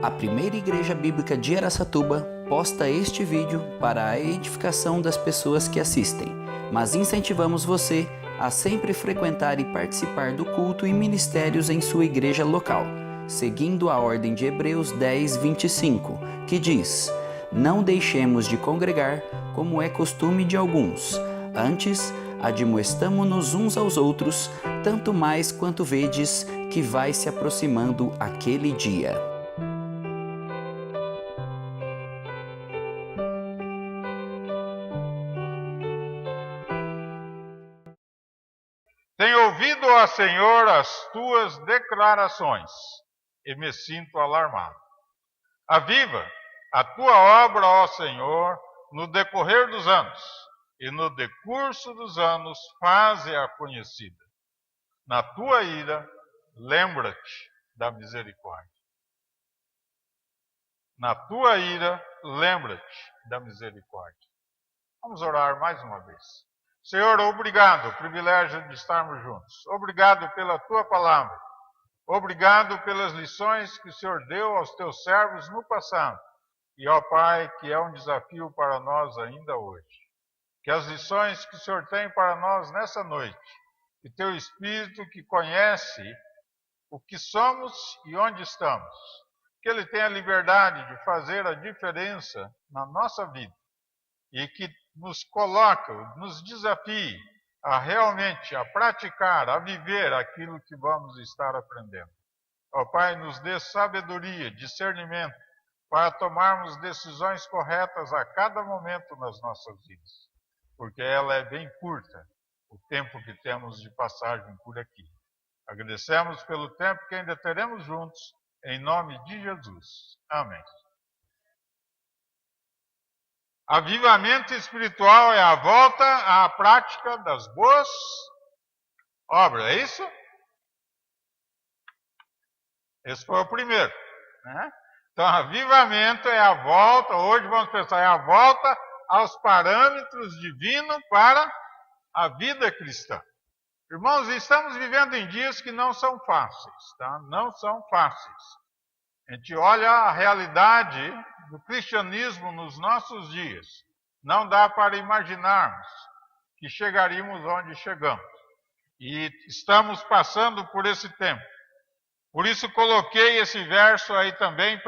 A primeira igreja bíblica de Araçatuba posta este vídeo para a edificação das pessoas que assistem, mas incentivamos você a sempre frequentar e participar do culto e ministérios em sua igreja local, seguindo a ordem de Hebreus 10, 25, que diz: "Não deixemos de congregar, como é costume de alguns. Antes, admoestamo-nos uns aos outros, tanto mais quanto vedes que vai se aproximando aquele dia." Tenho ouvido, ó Senhor, as tuas declarações e me sinto alarmado. Aviva a tua obra, ó Senhor, no decorrer dos anos, e no decurso dos anos faze-a conhecida. Na tua ira, lembra-te da misericórdia. Na tua ira, lembra-te da misericórdia. Vamos orar mais uma vez. Senhor, obrigado, o privilégio de estarmos juntos. Obrigado pela tua palavra. Obrigado pelas lições que o Senhor deu aos teus servos no passado. E, ó Pai, que é um desafio para nós ainda hoje. Que as lições que o Senhor tem para nós nessa noite, que teu Espírito que conhece o que somos e onde estamos, que ele tenha liberdade de fazer a diferença na nossa vida e que nos coloque, nos desafie a realmente, a praticar, a viver aquilo que vamos estar aprendendo. Ó Pai, nos dê sabedoria, discernimento, para tomarmos decisões corretas a cada momento nas nossas vidas, porque ela é bem curta, o tempo que temos de passagem por aqui. Agradecemos pelo tempo que ainda teremos juntos, em nome de Jesus. Amém. Avivamento espiritual é a volta à prática das boas obras, é isso? Esse foi o primeiro, né? Então, avivamento é a volta, hoje vamos pensar, é a volta aos parâmetros divinos para a vida cristã. Irmãos, estamos vivendo em dias que não são fáceis, tá? Não são fáceis. A gente olha a realidade do cristianismo nos nossos dias. Não dá para imaginarmos que chegaríamos onde chegamos. E estamos passando por esse tempo. Por isso coloquei esse verso aí também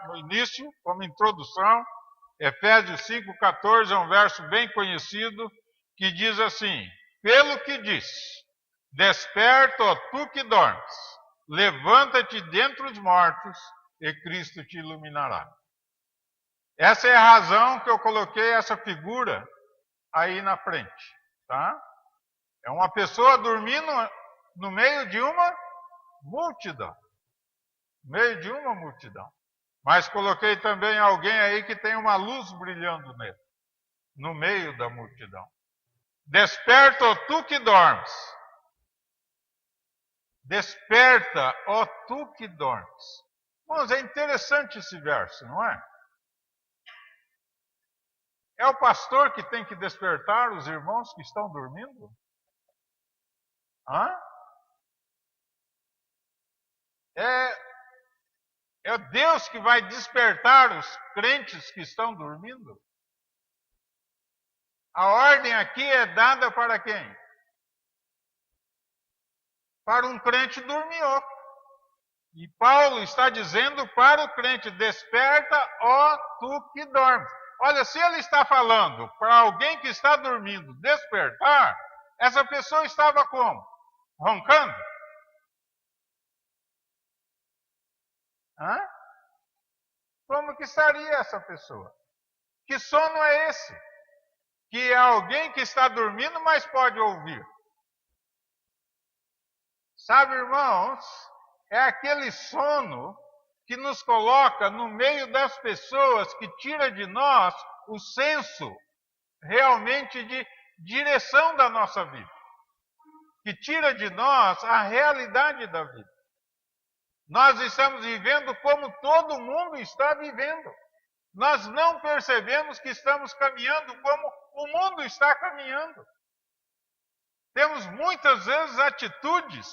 no início, como introdução. Efésios 5,14 é um verso bem conhecido, que diz assim: "Pelo que diz, desperta, ó tu que dormes, levanta-te dentre os mortos, e Cristo te iluminará." Essa é a razão que eu coloquei essa figura aí na frente, tá? É uma pessoa dormindo no meio de uma multidão. No meio de uma multidão. Mas coloquei também alguém aí que tem uma luz brilhando nele, no meio da multidão. Desperta, ó tu que dormes. Desperta, ó tu que dormes. Mas é interessante esse verso, não é? É o pastor que tem que despertar os irmãos que estão dormindo? Hã? É Deus que vai despertar os crentes que estão dormindo? A ordem aqui é dada para quem? Para um crente dorminhoco. E Paulo está dizendo para o crente: desperta, ó tu que dormes. Olha, se ele está falando para alguém que está dormindo despertar, essa pessoa estava como? Roncando? Hã? Como que estaria essa pessoa? Que sono é esse? Que é alguém que está dormindo, mas pode ouvir. Sabe, irmãos, é aquele sono que nos coloca no meio das pessoas, que tira de nós o senso realmente de direção da nossa vida. Que tira de nós a realidade da vida. Nós estamos vivendo como todo mundo está vivendo. Nós não percebemos que estamos caminhando como o mundo está caminhando. Temos muitas vezes atitudes,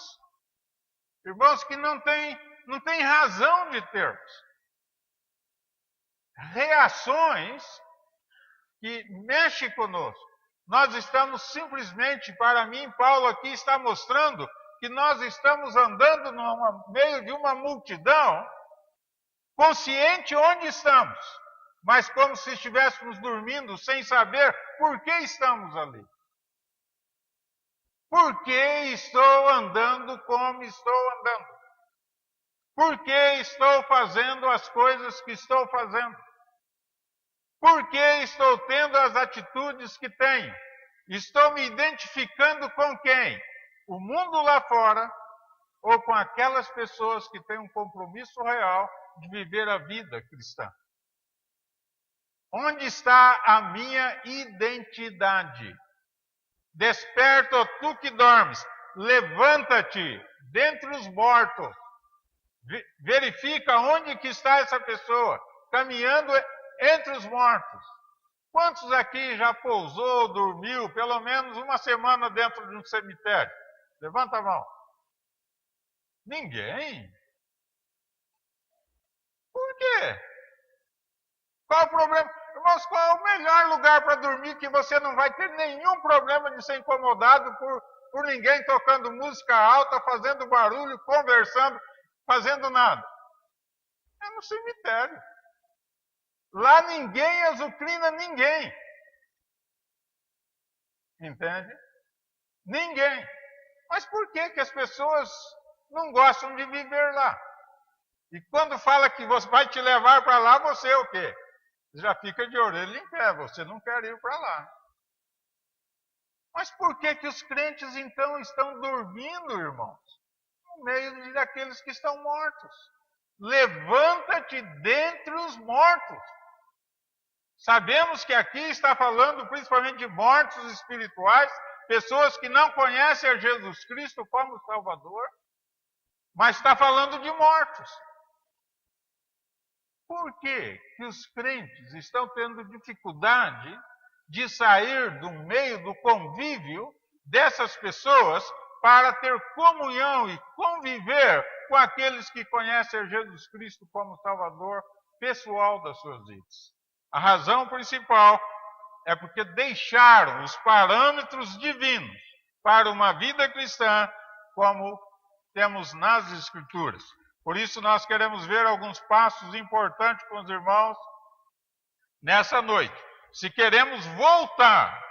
irmãos, que não tem razão de termos. reações que mexem conosco. Nós estamos simplesmente, para mim, Paulo aqui está mostrando que nós estamos andando no meio de uma multidão, consciente onde estamos, mas como se estivéssemos dormindo, sem saber por que estamos ali. Por que estou andando como estou andando? Por que estou fazendo as coisas que estou fazendo? Por que estou tendo as atitudes que tenho? Estou me identificando com quem? O mundo lá fora ou com aquelas pessoas que têm um compromisso real de viver a vida cristã? Onde está a minha identidade? Desperta, ó tu que dormes, levanta-te dentre os mortos. Verifica onde que está essa pessoa, caminhando entre os mortos. Quantos aqui já pousou, dormiu, pelo menos uma semana dentro de um cemitério? Levanta a mão. Ninguém. Por quê? Qual o problema? Irmãos, qual é o melhor lugar para dormir que você não vai ter nenhum problema de ser incomodado por ninguém tocando música alta, fazendo barulho, conversando, fazendo nada? É no cemitério. Lá ninguém azucrina ninguém. Entende? Ninguém. Mas por que as pessoas não gostam de viver lá? E quando fala que você vai te levar para lá, você é o quê? Já fica de orelha em pé, você não quer ir para lá. Mas por que os crentes então estão dormindo, irmãos? No meio daqueles que estão mortos. Levanta-te dentre os mortos. Sabemos que aqui está falando principalmente de mortos espirituais, pessoas que não conhecem a Jesus Cristo como Salvador, mas está falando de mortos. Por que os crentes estão tendo dificuldade de sair do meio do convívio dessas pessoas para ter comunhão e conviver com aqueles que conhecem a Jesus Cristo como Salvador pessoal das suas vidas? A razão principal é porque deixaram os parâmetros divinos para uma vida cristã, como temos nas Escrituras. Por isso, nós queremos ver alguns passos importantes com os irmãos nessa noite. Se queremos voltar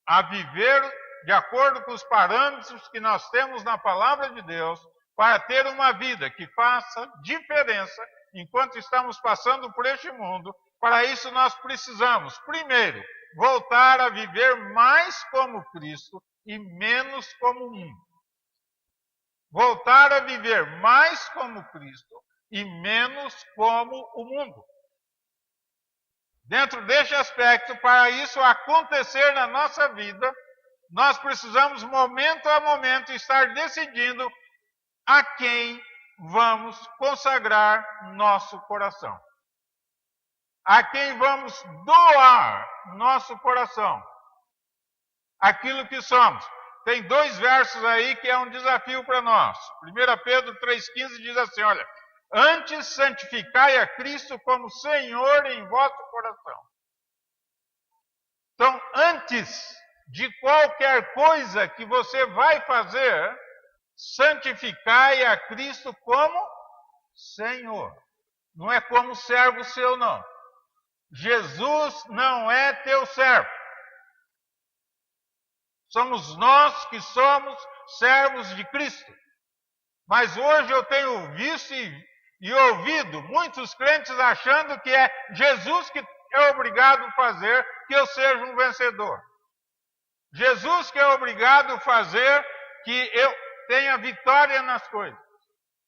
a viver de acordo com os parâmetros que nós temos na Palavra de Deus, para ter uma vida que faça diferença enquanto estamos passando por este mundo, para isso nós precisamos, primeiro, voltar a viver mais como Cristo e menos como o mundo. Voltar a viver mais como Cristo e menos como o mundo. Dentro deste aspecto, para isso acontecer na nossa vida, nós precisamos, momento a momento, estar decidindo a quem vamos consagrar nosso coração. A quem vamos doar nosso coração. Aquilo que somos. Tem 2 versos aí que é um desafio para nós. 1 Pedro 3,15 diz assim, olha, antes santificai a Cristo como Senhor em vosso coração. Então, antes de qualquer coisa que você vai fazer, santificai a Cristo como Senhor. Não é como servo seu, não. Jesus não é teu servo. Somos nós que somos servos de Cristo. Mas hoje eu tenho visto e ouvido muitos crentes achando que é Jesus que é obrigado a fazer que eu seja um vencedor. Jesus que é obrigado a fazer que eu tenha vitória nas coisas.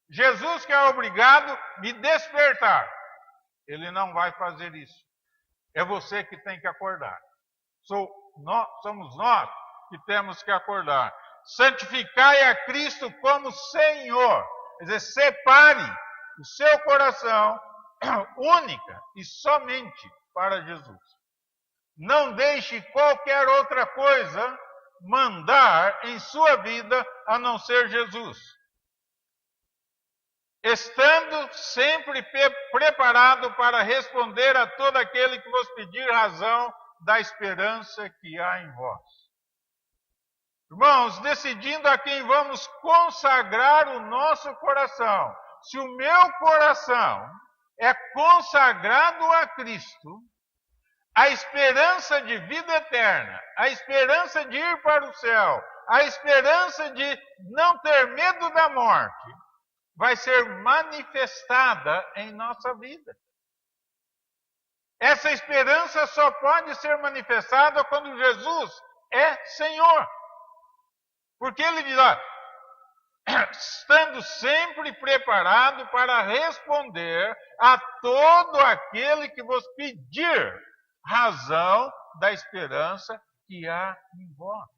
Jesus que é obrigado a me despertar. Ele não vai fazer isso. É você que tem que acordar. Somos nós que temos que acordar. Santificai a Cristo como Senhor. Quer dizer, separe o seu coração única e somente para Jesus. Não deixe qualquer outra coisa mandar em sua vida a não ser Jesus. estando sempre preparado para responder a todo aquele que vos pedir razão da esperança que há em vós. Irmãos, decidindo a quem vamos consagrar o nosso coração. Se o meu coração é consagrado a Cristo, a esperança de vida eterna, a esperança de ir para o céu, a esperança de não ter medo da morte, vai ser manifestada em nossa vida. Essa esperança só pode ser manifestada quando Jesus é Senhor. Porque ele diz, estando sempre preparado para responder a todo aquele que vos pedir razão da esperança que há em vós.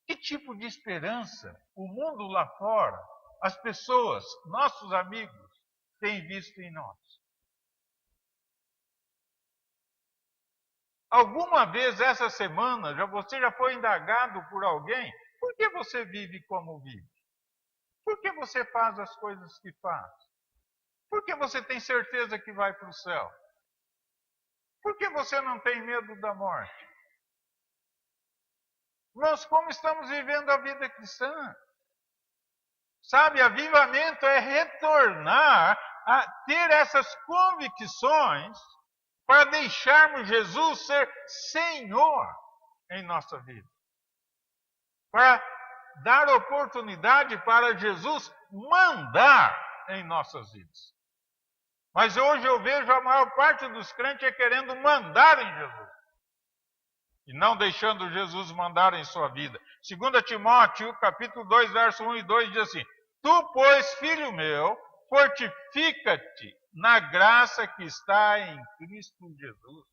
Que tipo de esperança o mundo lá fora, as pessoas, nossos amigos, têm visto em nós? Alguma vez essa semana você já foi indagado por alguém? Por que você vive como vive? Por que você faz as coisas que faz? Por que você tem certeza que vai para o céu? Por que você não tem medo da morte? Irmãos, como estamos vivendo a vida cristã? Sabe, avivamento é retornar a ter essas convicções para deixarmos Jesus ser Senhor em nossa vida. Para dar oportunidade para Jesus mandar em nossas vidas. Mas hoje eu vejo a maior parte dos crentes querendo mandar em Jesus. E não deixando Jesus mandar em sua vida. 2 Timóteo, capítulo 2, verso 1 e 2, diz assim: Tu, pois, filho meu, fortifica-te na graça que está em Cristo Jesus.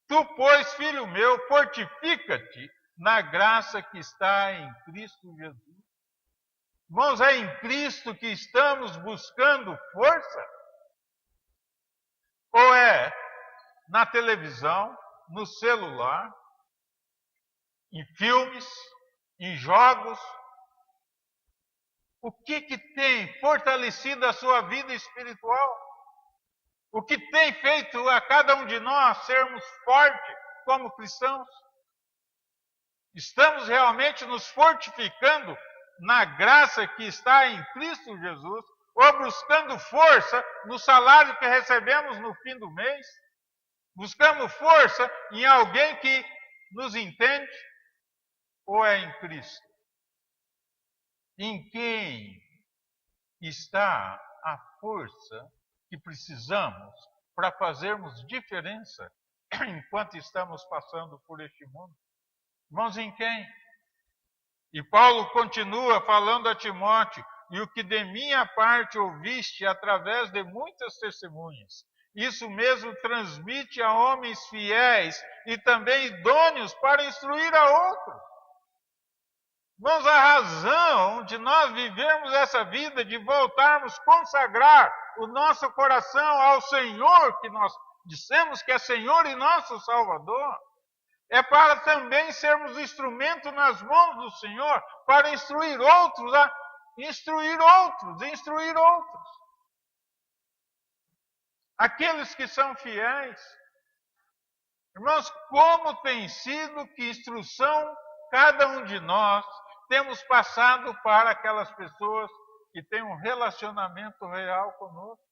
Tu, pois, filho meu, fortifica-te na graça que está em Cristo Jesus. Irmãos, é em Cristo que estamos buscando força? Ou é na televisão, no celular, em filmes, em jogos? O que tem fortalecido a sua vida espiritual? O que tem feito a cada um de nós sermos fortes como cristãos? Estamos realmente nos fortificando na graça que está em Cristo Jesus, ou buscando força no salário que recebemos no fim do mês? Buscamos força em alguém que nos entende? Ou é em Cristo? Em quem está a força que precisamos para fazermos diferença enquanto estamos passando por este mundo? Irmãos, em quem? E Paulo continua falando a Timóteo: e o que de minha parte ouviste através de muitas testemunhas, isso mesmo transmite a homens fiéis e também idôneos para instruir a outros. Irmãos, a razão de nós vivermos essa vida, de voltarmos a consagrar o nosso coração ao Senhor, que nós dissemos que é Senhor e nosso Salvador, é para também sermos instrumento nas mãos do Senhor, para instruir outros, instruir outros. Aqueles que são fiéis. Irmãos, como tem sido, que instrução cada um de nós temos passado para aquelas pessoas que têm um relacionamento real conosco?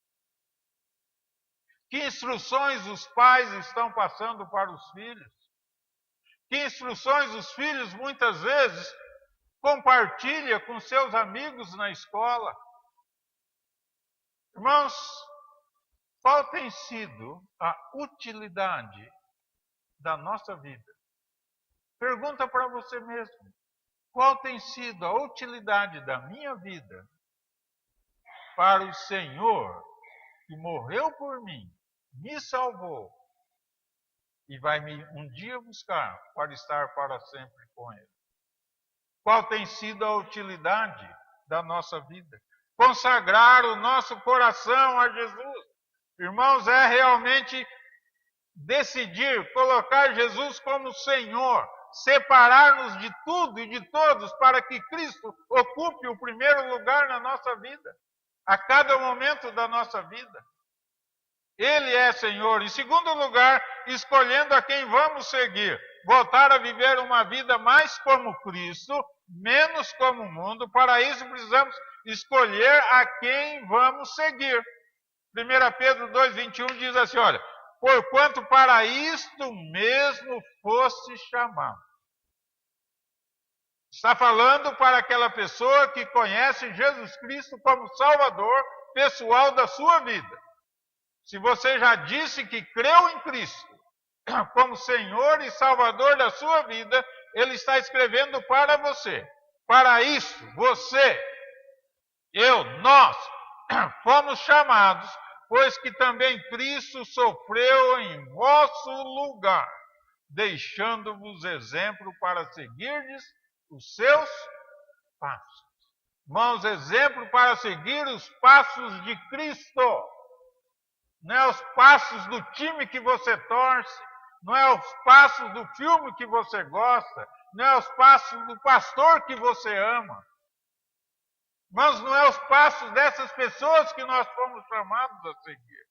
Que instruções os pais estão passando para os filhos? Que instruções os filhos muitas vezes compartilham com seus amigos na escola? Irmãos, qual tem sido a utilidade da nossa vida? Pergunta para você mesmo. Qual tem sido a utilidade da minha vida para o Senhor que morreu por mim, me salvou e vai me um dia buscar para estar para sempre com Ele? Qual tem sido a utilidade da nossa vida? Consagrar o nosso coração a Jesus. Irmãos, é realmente decidir colocar Jesus como Senhor separar-nos de tudo e de todos para que Cristo ocupe o primeiro lugar na nossa vida, a cada momento da nossa vida. Ele é Senhor. Em segundo lugar, escolhendo a quem vamos seguir. Voltar a viver uma vida mais como Cristo, menos como o mundo. Para isso precisamos escolher a quem vamos seguir. 1 Pedro 2,21 diz assim, olha, porquanto para isto mesmo foste chamado. Está falando para aquela pessoa que conhece Jesus Cristo como Salvador pessoal da sua vida. Se você já disse que creu em Cristo como Senhor e Salvador da sua vida, Ele está escrevendo para você. Para isso, você, eu, nós, fomos chamados, pois que também Cristo sofreu em vosso lugar, deixando-vos exemplo para seguirdes os seus passos. Irmãos, exemplo para seguir os passos de Cristo. Não é os passos do time que você torce, não é os passos do filme que você gosta, não é os passos do pastor que você ama. Mas não é os passos dessas pessoas que nós fomos chamados a seguir.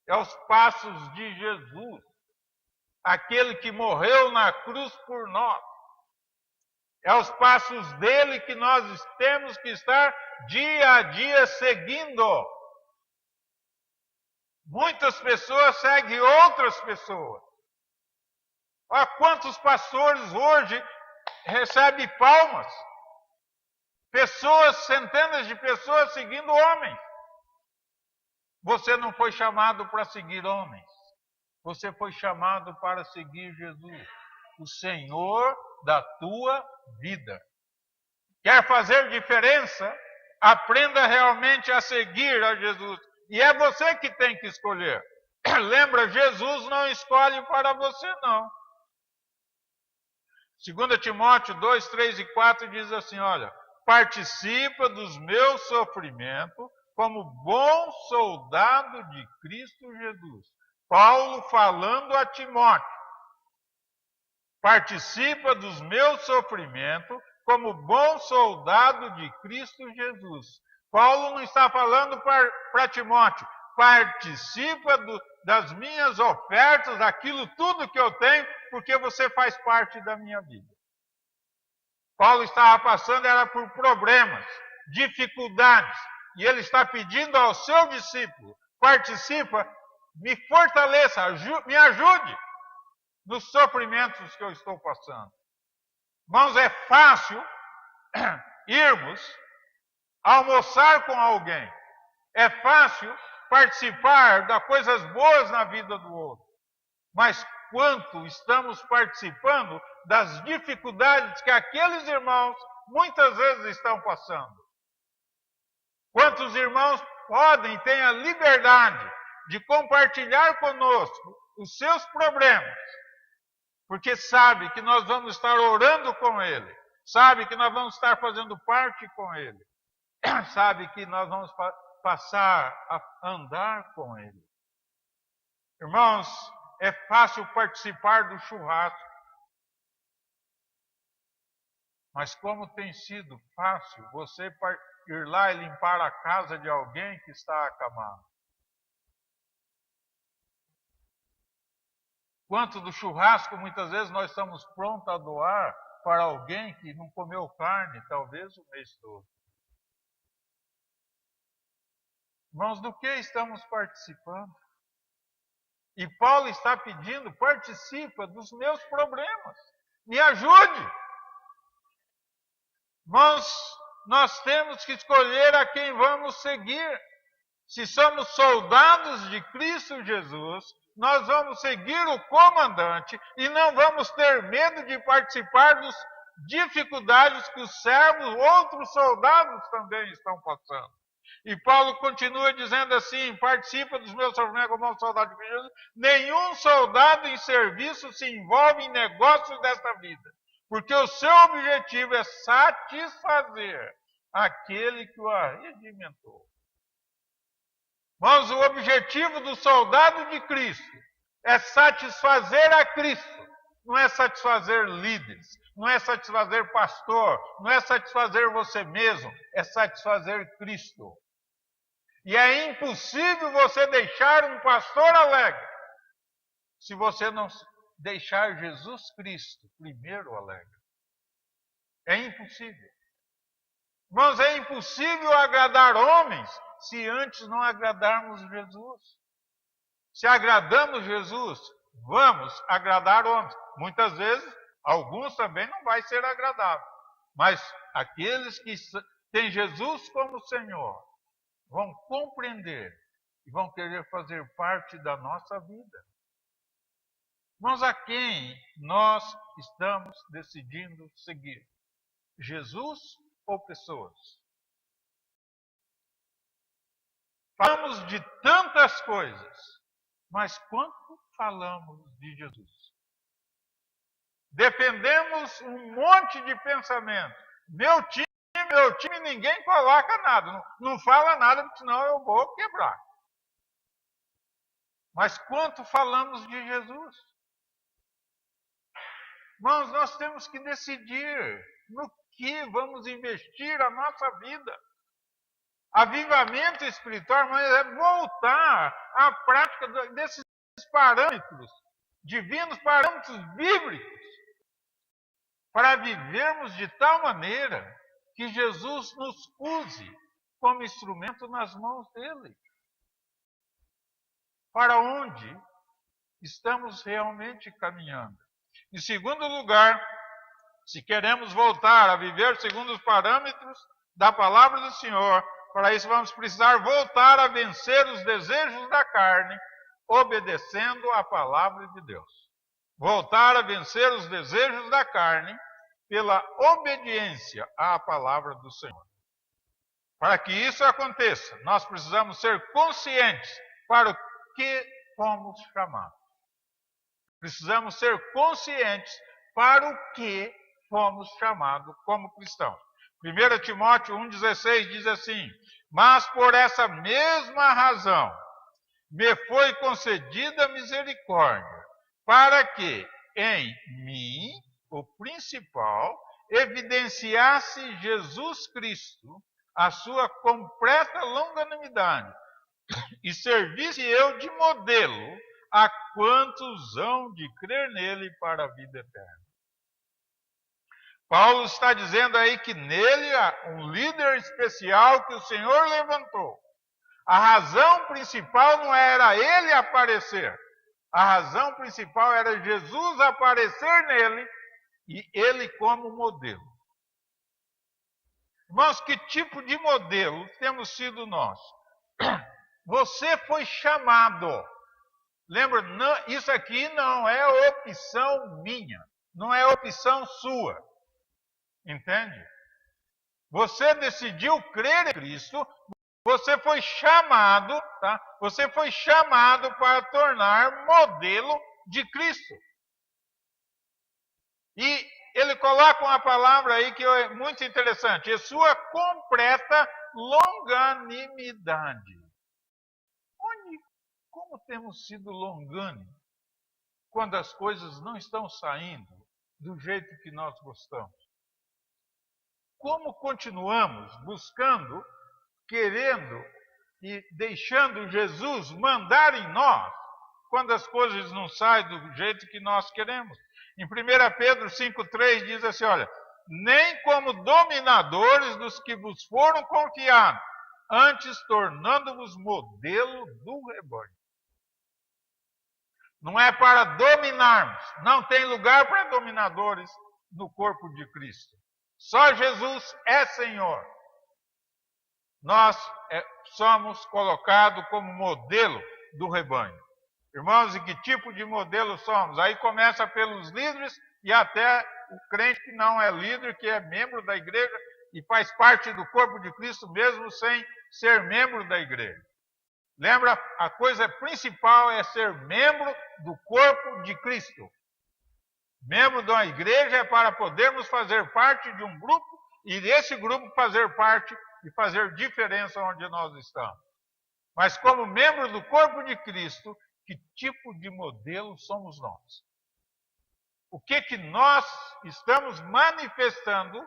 É os passos de Jesus, aquele que morreu na cruz por nós. É os passos dele que nós temos que estar dia a dia seguindo. Muitas pessoas seguem outras pessoas. Olha quantos pastores hoje recebem palmas. Pessoas, centenas de pessoas seguindo homens. Você não foi chamado para seguir homens. Você foi chamado para seguir Jesus, o Senhor da tua vida. Quer fazer diferença? Aprenda realmente a seguir a Jesus. E é você que tem que escolher. Lembra, Jesus não escolhe para você, não. 2 Timóteo 2, 3 e 4 diz assim, olha, participa dos meus sofrimentos como bom soldado de Cristo Jesus. Paulo falando a Timóteo. Participa dos meus sofrimentos como bom soldado de Cristo Jesus. Paulo não está falando para Timóteo, participa das minhas ofertas, daquilo tudo que eu tenho, porque você faz parte da minha vida. Paulo estava passando era por problemas, dificuldades, e ele está pedindo ao seu discípulo, participa, me fortaleça, me ajude nos sofrimentos que eu estou passando. Irmãos, é fácil irmos almoçar com alguém. É fácil participar das coisas boas na vida do outro. Mas quanto estamos participando das dificuldades que aqueles irmãos muitas vezes estão passando? Quantos irmãos podem ter a liberdade de compartilhar conosco os seus problemas? Porque sabe que nós vamos estar orando com ele. Sabe que nós vamos estar fazendo parte com ele. Sabe que nós vamos passar a andar com ele. Irmãos, é fácil participar do churrasco. Mas como tem sido fácil você ir lá e limpar a casa de alguém que está acamado? Quanto do churrasco muitas vezes nós estamos prontos a doar para alguém que não comeu carne, talvez o mês todo. Irmãos, do que estamos participando? E Paulo está pedindo, participa dos meus problemas. Me ajude. Irmãos, nós temos que escolher a quem vamos seguir. Se somos soldados de Cristo Jesus, nós vamos seguir o comandante e não vamos ter medo de participar das dificuldades que os servos, outros soldados também estão passando. E Paulo continua dizendo assim, participa dos meus sofrimentos como soldado de Cristo. Nenhum soldado em serviço se envolve em negócios desta vida, porque o seu objetivo é satisfazer aquele que o arregimentou. Mas o objetivo do soldado de Cristo é satisfazer a Cristo. não é satisfazer líderes, não é satisfazer pastor, não é satisfazer você mesmo, é satisfazer Cristo. E é impossível você deixar um pastor alegre se você não deixar Jesus Cristo primeiro alegre. É impossível. Irmãos, é impossível agradar homens se antes não agradarmos Jesus. Se agradamos Jesus, vamos agradar homens. Muitas vezes, alguns também não vai ser agradável. Mas aqueles que têm Jesus como Senhor vão compreender e vão querer fazer parte da nossa vida. Irmãos, a quem nós estamos decidindo seguir? Jesus ou pessoas? Falamos de tantas coisas, mas quanto falamos de Jesus? Defendemos um monte de pensamento. Meu time, ninguém coloca nada. Não fala nada, porque senão eu vou quebrar. Mas quanto falamos de Jesus? Irmãos, nós temos que decidir no que vamos investir a nossa vida. Avivamento espiritual, mas é voltar à prática desses parâmetros divinos, parâmetros bíblicos, para vivermos de tal maneira que Jesus nos use como instrumento nas mãos dele. Para onde estamos realmente caminhando? Em segundo lugar, se queremos voltar a viver segundo os parâmetros da palavra do Senhor, para isso vamos precisar voltar a vencer os desejos da carne, obedecendo à palavra de Deus. Voltar a vencer os desejos da carne pela obediência à palavra do Senhor. Para que isso aconteça, nós precisamos ser conscientes para o que fomos chamados. Precisamos ser conscientes para o que fomos chamados como cristãos. 1 Timóteo 1,16 diz assim: mas por essa mesma razão me foi concedida misericórdia, para que em mim, o principal, evidenciasse Jesus Cristo, a sua completa longanimidade, e servisse eu de modelo a quantos hão de crer nele para a vida eterna. Paulo está dizendo aí que nele há um líder especial que o Senhor levantou. A razão principal não era ele aparecer. A razão principal era Jesus aparecer nele e ele como modelo. Irmãos, que tipo de modelo temos sido nós? Você foi chamado. Lembra, não, isso aqui não é opção minha, não é opção sua. Entende? Você decidiu crer em Cristo, você foi chamado, tá? Você foi chamado para tornar modelo de Cristo. E ele coloca uma palavra aí que é muito interessante, é sua completa longanimidade. Como temos sido longânimos quando as coisas não estão saindo do jeito que nós gostamos? Como continuamos buscando, querendo e deixando Jesus mandar em nós quando as coisas não saem do jeito que nós queremos? Em 1 Pedro 5,3 diz assim, olha, nem como dominadores dos que vos foram confiados, antes tornando-vos modelo do rebanho. Não é para dominarmos, não tem lugar para dominadores no corpo de Cristo. Só Jesus é Senhor. Nós somos colocados como modelo do rebanho. Irmãos, e que tipo de modelo somos? Aí começa pelos líderes e até o crente que não é líder, que é membro da igreja e faz parte do corpo de Cristo mesmo sem ser membro da igreja. Lembra, a coisa principal é ser membro do corpo de Cristo. Membro de uma igreja é para podermos fazer parte de um grupo e desse grupo fazer parte e fazer diferença onde nós estamos. Mas como membro do corpo de Cristo, que tipo de modelo somos nós? o que nós estamos manifestando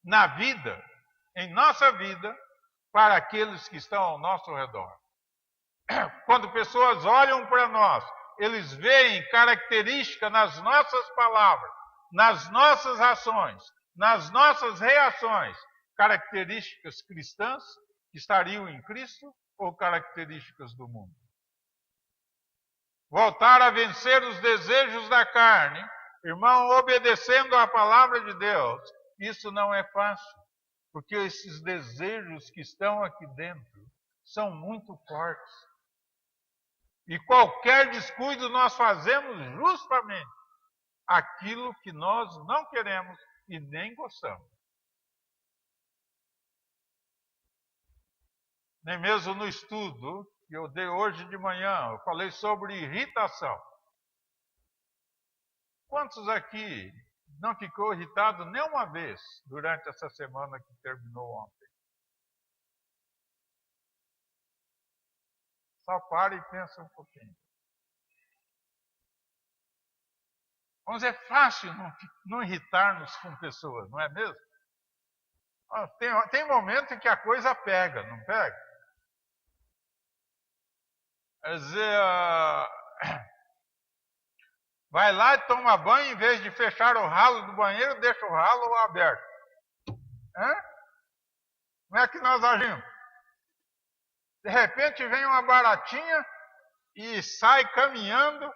na vida, em nossa vida, para aqueles que estão ao nosso redor. Quando pessoas olham para nós, eles veem características nas nossas palavras, nas nossas ações, nas nossas reações, características cristãs que estariam em Cristo ou características do mundo. Voltar a vencer os desejos da carne, irmão, obedecendo à palavra de Deus, isso não é fácil, porque esses desejos que estão aqui dentro são muito fortes. E qualquer descuido nós fazemos justamente aquilo que nós não queremos e nem gostamos. Nem mesmo no estudo que eu dei hoje de manhã, eu falei sobre irritação. Quantos aqui não ficou irritado nenhuma vez durante essa semana que terminou ontem? Só para e pensa um pouquinho. Mas é fácil não irritar-nos com pessoas, não é mesmo? Tem momento em que a coisa pega, não pega? Quer dizer, vai lá e toma banho, em vez de fechar o ralo do banheiro, deixa o ralo aberto. Como é que nós agimos? De repente vem uma baratinha e sai caminhando,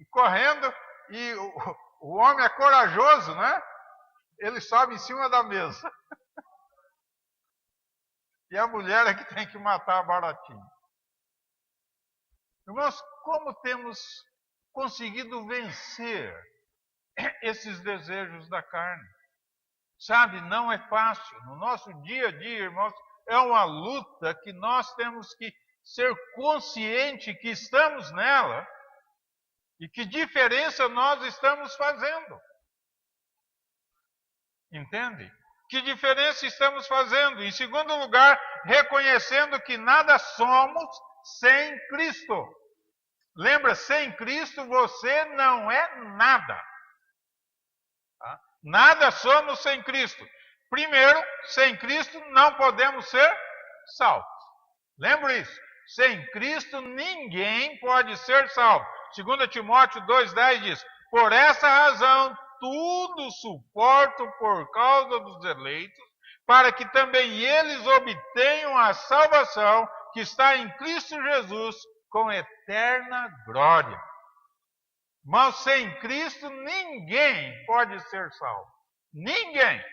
correndo, e o homem é corajoso, né? Ele sobe em cima da mesa. E a mulher é que tem que matar a baratinha. Irmãos, como temos conseguido vencer esses desejos da carne? Sabe, não é fácil. No nosso dia a dia, irmãos, é uma luta que nós temos que ser conscientes que estamos nela e que diferença nós estamos fazendo. Entende? Que diferença estamos fazendo? Em segundo lugar, reconhecendo que nada somos sem Cristo. Lembra, sem Cristo você não é nada. Tá? Nada somos sem Cristo. Primeiro, sem Cristo não podemos ser salvos. Lembra isso? Sem Cristo ninguém pode ser salvo. 2 Timóteo 2,10 diz: por essa razão tudo suporto por causa dos eleitos, para que também eles obtenham a salvação que está em Cristo Jesus com eterna glória. Mas sem Cristo ninguém pode ser salvo. Ninguém.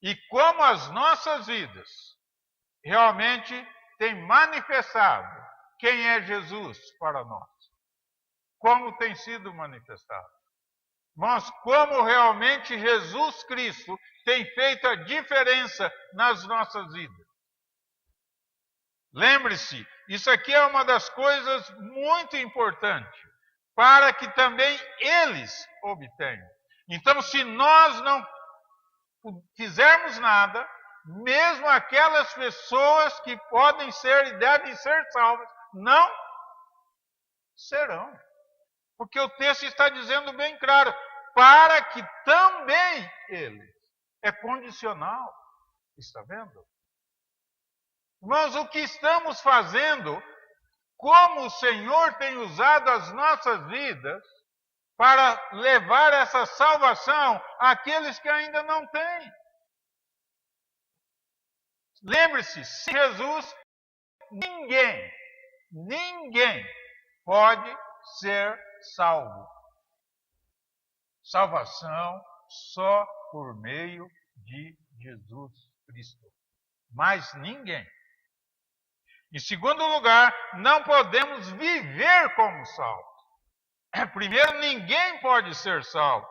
E como as nossas vidas realmente têm manifestado quem é Jesus para nós. Como tem sido manifestado. Mas como realmente Jesus Cristo tem feito a diferença nas nossas vidas. Lembre-se, isso aqui é uma das coisas muito importantes, para que também eles obtenham. Então, se nós não fizermos nada, mesmo aquelas pessoas que podem ser e devem ser salvas, não serão. Porque o texto está dizendo bem claro, para que também eles. É condicional. Está vendo? Mas o que estamos fazendo, como o Senhor tem usado as nossas vidas para levar essa salvação àqueles que ainda não têm. Lembre-se, sem Jesus, ninguém pode ser salvo. Salvação só por meio de Jesus Cristo. Mais ninguém. Em segundo lugar, não podemos viver como salvos. Primeiro, ninguém pode ser salvo.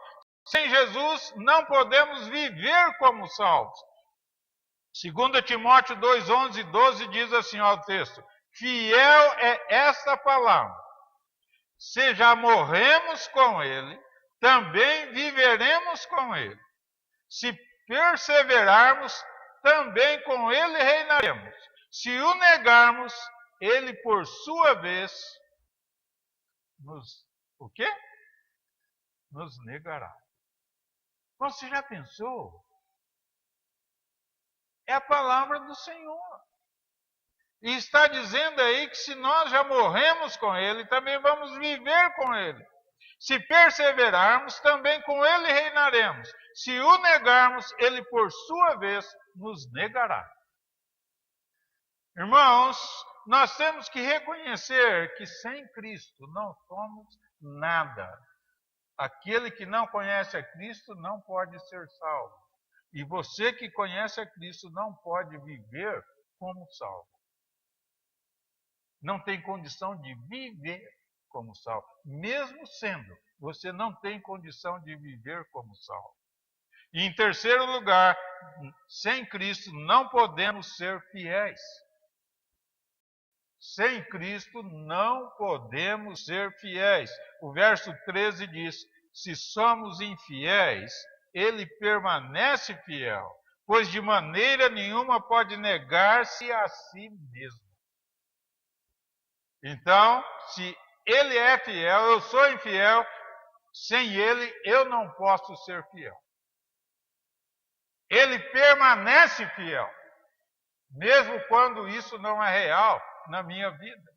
Sem Jesus, não podemos viver como salvos. 2 Timóteo 2:11 e 12 diz assim ao texto: fiel é esta palavra. Se já morremos com ele, também viveremos com ele. Se perseverarmos, também com ele reinaremos. Se o negarmos, ele, por sua vez, o quê? Nos negará. Você já pensou? É a palavra do Senhor. E está dizendo aí que se nós já morremos com Ele, também vamos viver com Ele. Se perseverarmos, também com Ele reinaremos. Se o negarmos, Ele, por sua vez, nos negará. Irmãos, nós temos que reconhecer que sem Cristo não somos nada. Aquele que não conhece a Cristo não pode ser salvo. E você que conhece a Cristo não pode viver como salvo. Não tem condição de viver como salvo. Mesmo sendo, você não tem condição de viver como salvo. E em terceiro lugar, sem Cristo não podemos ser fiéis. Sem Cristo não podemos ser fiéis. O verso 13 diz: se somos infiéis, Ele permanece fiel, pois de maneira nenhuma pode negar-se a si mesmo. Então, se Ele é fiel, eu sou infiel, sem Ele eu não posso ser fiel. Ele permanece fiel, mesmo quando isso não é real na minha vida.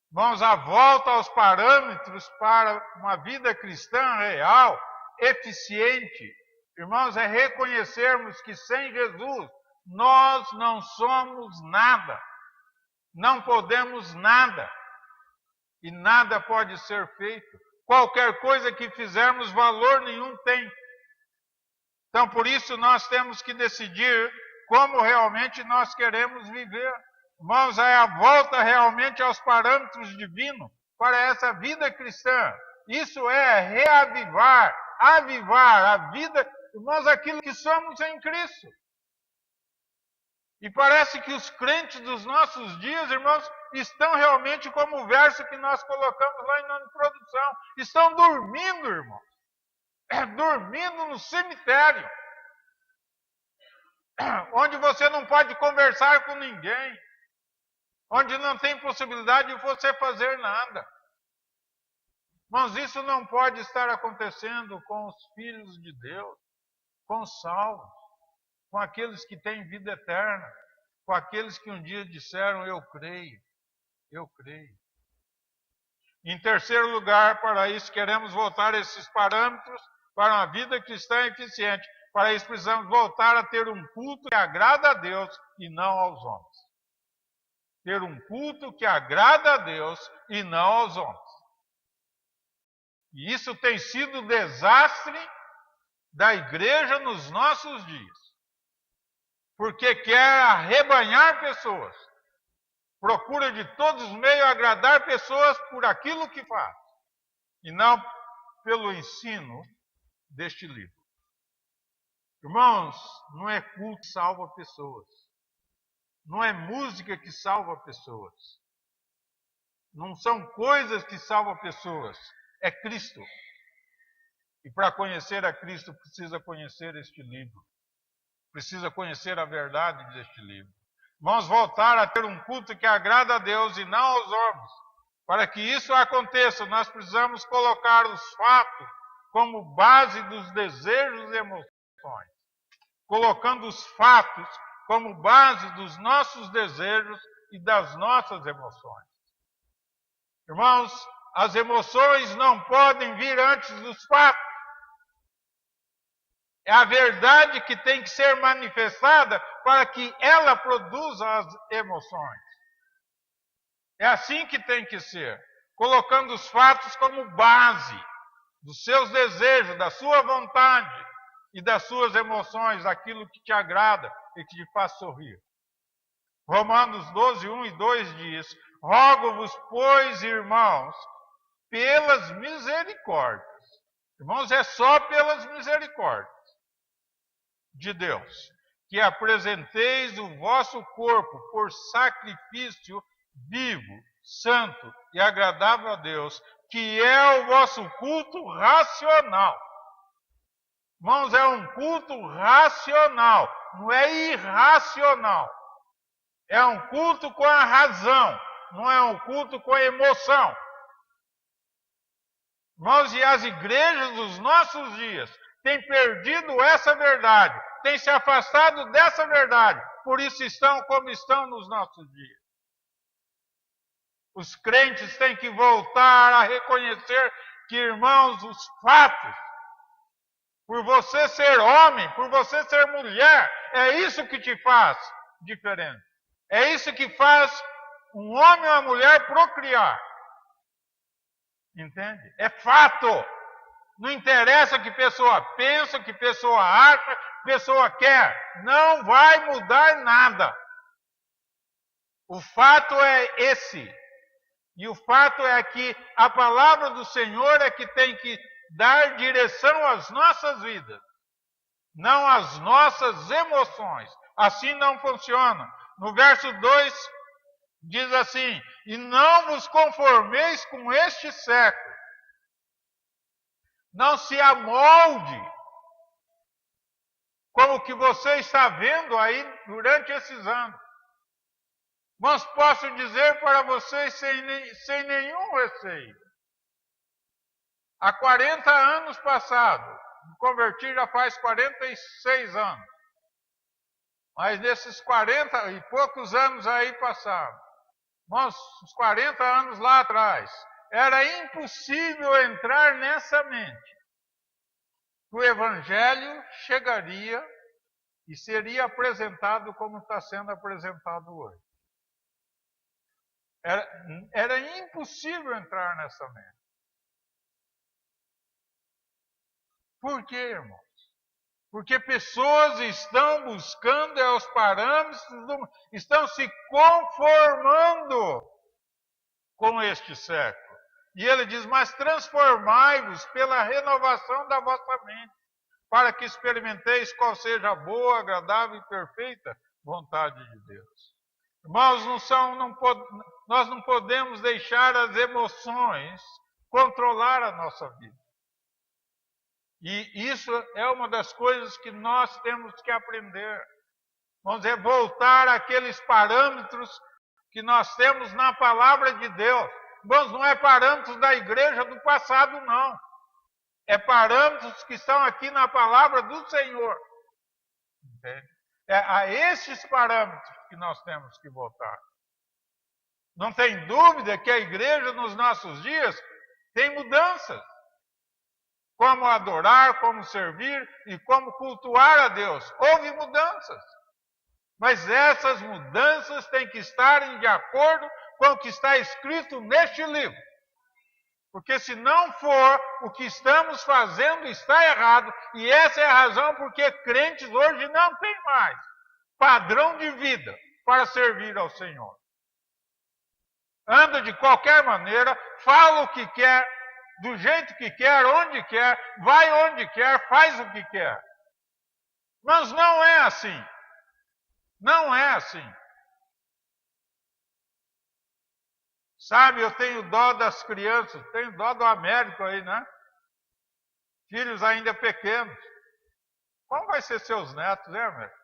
Vamos à volta aos parâmetros para uma vida cristã real, eficiente. Irmãos, é reconhecermos que sem Jesus nós não somos nada. Não podemos nada. E nada pode ser feito. Qualquer coisa que fizermos, valor nenhum tem. Então, por isso, nós temos que decidir como realmente nós queremos viver. Irmãos, é a volta realmente aos parâmetros divinos para essa vida cristã. Isso é reavivar, avivar a vida, irmãos, aquilo que somos em Cristo. E parece que os crentes dos nossos dias, irmãos, estão realmente como o verso que nós colocamos lá na introdução. Estão dormindo, irmãos. Dormindo no cemitério. Onde você não pode conversar com ninguém. Onde não tem possibilidade de você fazer nada. Mas isso não pode estar acontecendo com os filhos de Deus, com os salvos, com aqueles que têm vida eterna, com aqueles que um dia disseram, eu creio, eu creio. Em terceiro lugar, para isso queremos voltar a esses parâmetros para uma vida cristã eficiente. Para isso precisamos voltar a ter um culto que agrada a Deus e não aos homens. Ter um culto que agrada a Deus e não aos homens. E isso tem sido o desastre da igreja nos nossos dias. Porque quer arrebanhar pessoas. Procura de todos os meios agradar pessoas por aquilo que faz. E não pelo ensino deste livro. Irmãos, não é culto que salva pessoas. Não é música que salva pessoas. Não são coisas que salvam pessoas. É Cristo. E para conhecer a Cristo, precisa conhecer este livro. Precisa conhecer a verdade deste livro. Vamos voltar a ter um culto que agrada a Deus e não aos homens. Para que isso aconteça, nós precisamos colocar os fatos como base dos desejos e emoções. Colocando os fatos como base dos nossos desejos e das nossas emoções. Irmãos, as emoções não podem vir antes dos fatos. É a verdade que tem que ser manifestada para que ela produza as emoções. É assim que tem que ser, colocando os fatos como base dos seus desejos, da sua vontade e das suas emoções, aquilo que te agrada e que te faz sorrir. Romanos 12, 1 e 2 diz: rogo-vos, pois, irmãos, pelas misericórdias. Irmãos, é só pelas misericórdias de Deus, que apresenteis o vosso corpo por sacrifício vivo, santo e agradável a Deus, que é o vosso culto racional. Irmãos, é um culto racional, não é irracional. É um culto com a razão, não é um culto com a emoção. Irmãos, e as igrejas dos nossos dias têm perdido essa verdade, têm se afastado dessa verdade, por isso estão como estão nos nossos dias. Os crentes têm que voltar a reconhecer que, irmãos, os fatos, por você ser homem, por você ser mulher, é isso que te faz diferente. É isso que faz um homem ou uma mulher procriar. Entende? É fato. Não interessa o que pessoa pensa, o que pessoa acha, o que pessoa quer. Não vai mudar nada. O fato é esse. E o fato é que a palavra do Senhor é que tem que dar direção às nossas vidas, não às nossas emoções. Assim não funciona. No verso 2 diz assim: e não vos conformeis com este século. Não se amolde como que você está vendo aí durante esses anos. Mas posso dizer para vocês sem nenhum receio. Há 40 anos passados, me converti já faz 46 anos. Mas nesses 40 e poucos anos aí passados, nós, os 40 anos lá atrás, era impossível entrar nessa mente. O Evangelho chegaria e seria apresentado como está sendo apresentado hoje. Era impossível entrar nessa mente. Por quê, irmãos? Porque pessoas estão buscando os parâmetros, estão se conformando com este século. E ele diz: mas transformai-vos pela renovação da vossa mente, para que experimenteis qual seja a boa, agradável e perfeita vontade de Deus. Irmãos, nós não podemos deixar as emoções controlar a nossa vida. E isso é uma das coisas que nós temos que aprender. Vamos voltar àqueles parâmetros que nós temos na palavra de Deus. Irmãos, não é parâmetros da igreja do passado, não. É parâmetros que estão aqui na palavra do Senhor. Entende? É a esses parâmetros que nós temos que voltar. Não tem dúvida que a igreja nos nossos dias tem mudanças. Como adorar, como servir e como cultuar a Deus. Houve mudanças. Mas essas mudanças têm que estar de acordo com o que está escrito neste livro. Porque se não for, o que estamos fazendo está errado. E essa é a razão porque crentes hoje não têm mais padrão de vida para servir ao Senhor. Anda de qualquer maneira, fala o que quer, do jeito que quer, onde quer, vai onde quer, faz o que quer. Mas não é assim. Não é assim. Sabe, eu tenho dó das crianças, tenho dó do Américo aí, né? Filhos ainda pequenos. Como vai ser seus netos, né, Américo?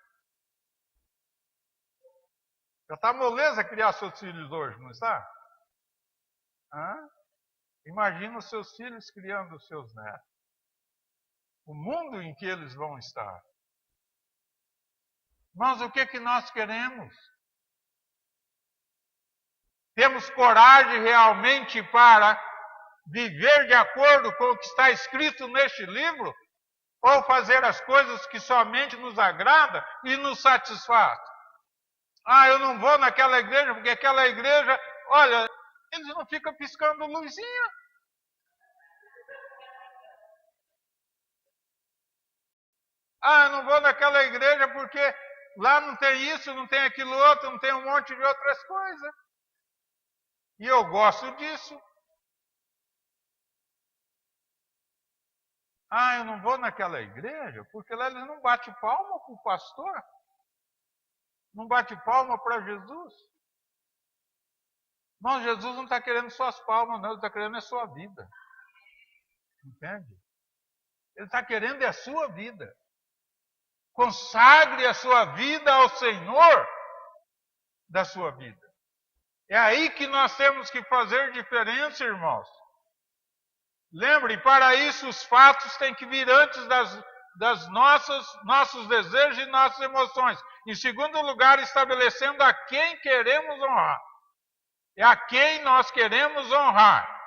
Já está moleza criar seus filhos hoje, não está? Imagina os seus filhos criando os seus netos. O mundo em que eles vão estar. Mas o que nós queremos? Temos coragem realmente para viver de acordo com o que está escrito neste livro? Ou fazer as coisas que somente nos agrada e nos satisfaz? Eu não vou naquela igreja porque aquela igreja, olha, eles não ficam piscando luzinha. Eu não vou naquela igreja porque lá não tem isso, não tem aquilo outro, não tem um monte de outras coisas. E eu gosto disso. Eu não vou naquela igreja porque lá eles não batem palma para o pastor. Não bate palma para Jesus. Não, Jesus não está querendo suas palmas, não. Ele está querendo a sua vida. Entende? Ele está querendo a sua vida. Consagre a sua vida ao Senhor da sua vida. É aí que nós temos que fazer diferença, irmãos. Lembre, para isso os fatos têm que vir antes das nossos desejos e nossas emoções. Em segundo lugar, estabelecendo a quem queremos honrar. E a quem nós queremos honrar.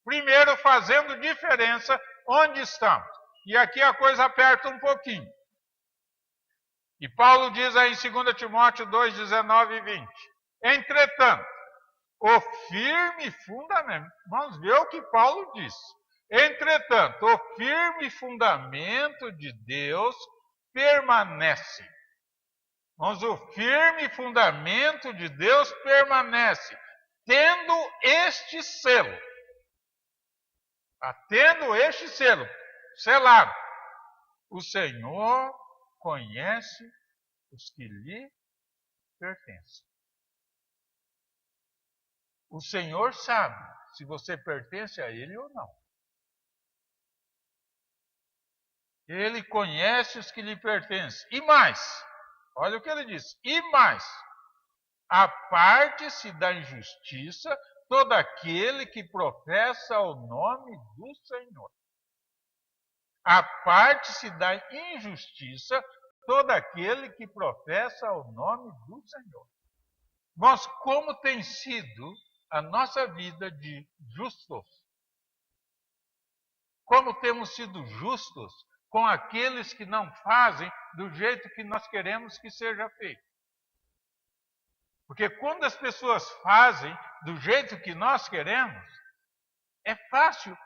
Primeiro, fazendo diferença onde estamos. E aqui a coisa aperta um pouquinho. E Paulo diz aí em 2 Timóteo 2, 19 e 20. Entretanto, o firme fundamento. Vamos ver o que Paulo diz. Entretanto, o firme fundamento de Deus permanece. Mas o firme fundamento de Deus permanece, tendo este selo. Tendo este selo, selado. O Senhor conhece os que lhe pertencem. O Senhor sabe se você pertence a Ele ou não. Ele conhece os que lhe pertencem. E mais, olha o que ele diz. E mais, aparte-se da injustiça todo aquele que professa o nome do Senhor. Aparte-se da injustiça todo aquele que professa o nome do Senhor. Mas como tem sido a nossa vida de justos? Como temos sido justos com aqueles que não fazem do jeito que nós queremos que seja feito? Porque quando as pessoas fazem do jeito que nós queremos, é fácil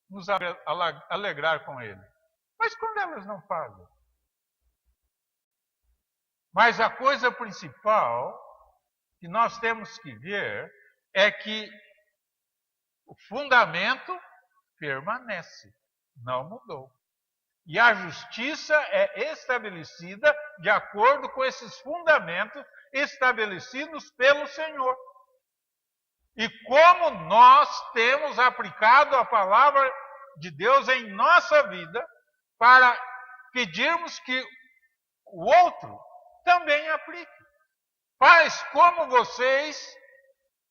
nos alegrar com ele. Mas quando elas não fazem? Mas a coisa principal que nós temos que ver é que o fundamento permanece, não mudou. E a justiça é estabelecida de acordo com esses fundamentos estabelecidos pelo Senhor. E como nós temos aplicado a palavra de Deus em nossa vida para pedirmos que o outro também aplique. Pais, como vocês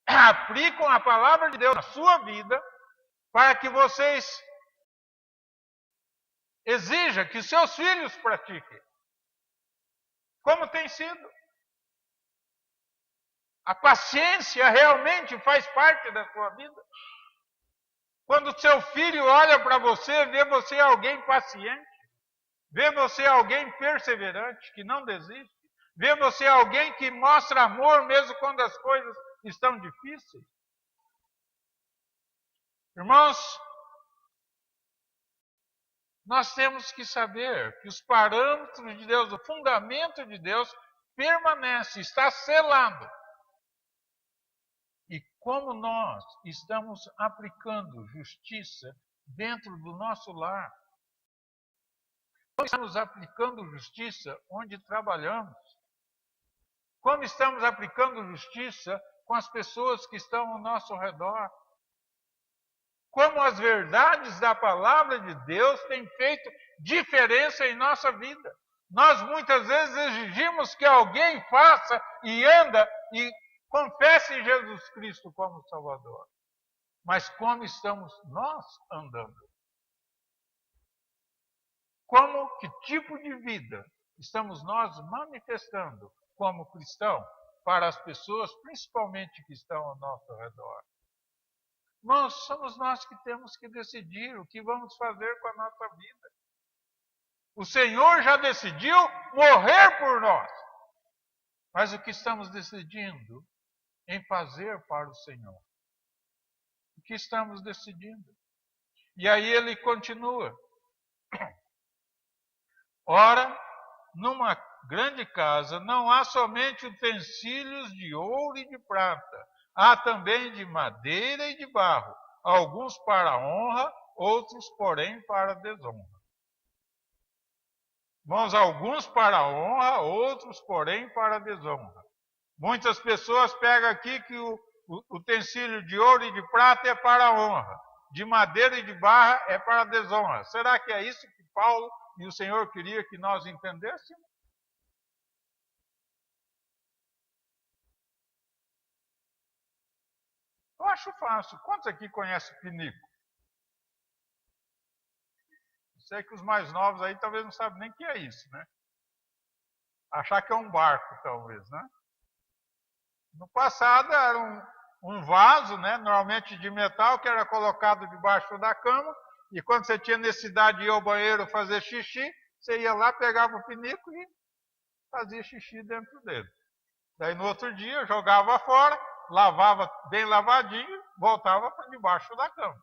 aplicam a palavra de Deus na sua vida para que vocês exijam que seus filhos pratiquem? Como tem sido? A paciência realmente faz parte da sua vida? Quando seu filho olha para você, vê você alguém paciente, vê você alguém perseverante, que não desiste, vê você alguém que mostra amor mesmo quando as coisas estão difíceis. Irmãos, nós temos que saber que os parâmetros de Deus, o fundamento de Deus, permanece, está selado. E como nós estamos aplicando justiça dentro do nosso lar? Como estamos aplicando justiça onde trabalhamos? Como estamos aplicando justiça com as pessoas que estão ao nosso redor? Como as verdades da palavra de Deus têm feito diferença em nossa vida? Nós muitas vezes exigimos que alguém faça e anda e confesse Jesus Cristo como Salvador. Mas como estamos nós andando? Que tipo de vida estamos nós manifestando como cristão para as pessoas, principalmente que estão ao nosso redor? Somos nós que temos que decidir o que vamos fazer com a nossa vida. O Senhor já decidiu morrer por nós. Mas o que estamos decidindo em fazer para o Senhor? O que estamos decidindo? E aí ele continua. Ora, numa grande casa não há somente utensílios de ouro e de prata, há também de madeira e de barro, alguns para a honra, outros, porém, para a desonra. Irmãos, alguns para a honra, outros, porém, para a desonra. Muitas pessoas pegam aqui que o utensílio de ouro e de prata é para a honra, de madeira e de barro é para a desonra. Será que é isso que Paulo e o Senhor queria que nós entendêssemos? Eu acho fácil. Quantos aqui conhecem pinico? Sei que os mais novos aí talvez não sabem nem o que é isso, né? Achar que é um barco, talvez, né? No passado era um vaso, né? Normalmente de metal, que era colocado debaixo da cama, e quando você tinha necessidade de ir ao banheiro fazer xixi, você ia lá, pegava o pinico e fazia xixi dentro dele. Daí no outro dia jogava fora, lavava bem lavadinho, voltava para debaixo da cama.